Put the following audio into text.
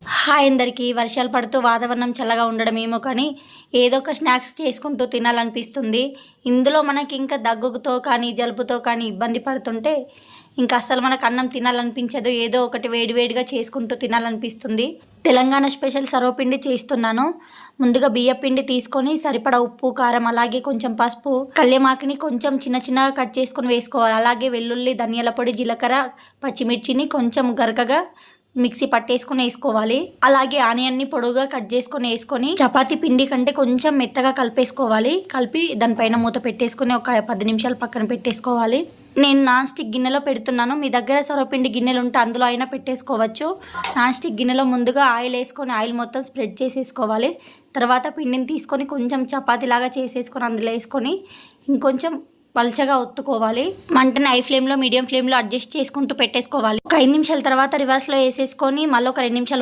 Hi అందరికీ. వర్షాలు పడుతూ వాతావరణం చల్లగా ఉండడమేమో కానీ ఏదో ఒక స్నాక్స్ చేసుకుంటూ తినాలనిపిస్తుంది. ఇందులో మనకి ఇంకా దగ్గుతో కానీ జలుబుతో కానీ ఇబ్బంది పడుతుంటే ఇంకా అస్సలు మనకు అన్నం తినాలనిపించదు. ఏదో ఒకటి వేడివేడిగా చేసుకుంటూ తినాలనిపిస్తుంది. తెలంగాణ స్పెషల్ సర్వపిండి చేస్తున్నాను. ముందుగా బియ్యపిండి తీసుకొని సరిపడా ఉప్పు, కారం, అలాగే కొంచెం పసుపు, కల్యమాకుని కొంచెం చిన్న చిన్నగా కట్ చేసుకొని వేసుకోవాలి. అలాగే వెల్లుల్లి, ధనియాల పొడి, జీలకర్ర, పచ్చిమిర్చిని కొంచెం గరకగా మిక్సీ పట్టేసుకొని వేసుకోవాలి. అలాగే ఆనియన్ని పొడుగా కట్ చేసుకొని వేసుకొని చపాతీ పిండి కంటే కొంచెం మెత్తగా కలిపేసుకోవాలి. కలిపి దానిపైన మూత పెట్టేసుకొని ఒక 10 నిమిషాలు పక్కన పెట్టేసుకోవాలి. నేను నాన్ స్టిక్ గిన్నెలో పెడుతున్నాను. మీ దగ్గర సొరపిండి గిన్నెలు ఉంటే అందులో అయినా పెట్టేసుకోవచ్చు. నాన్ స్టిక్ గిన్నెలో ముందుగా ఆయిల్ వేసుకొని ఆయిల్ మొత్తం స్ప్రెడ్ చేసేసుకోవాలి. తర్వాత పిండిని తీసుకొని కొంచెం చపాతీలాగా చేసేసుకొని అందులో వేసుకొని ఇంకొంచెం పల్చగా ఒత్తుకోవాలి. మంటని హై ఫ్లేమ్లో, మీడియం ఫ్లేమ్లో అడ్జస్ట్ చేసుకుంటూ పెట్టేసుకోవాలి. ఒక 5 నిమిషాల తర్వాత రివర్స్లో వేసేసుకొని మళ్ళీ ఒక 2 నిమిషాలు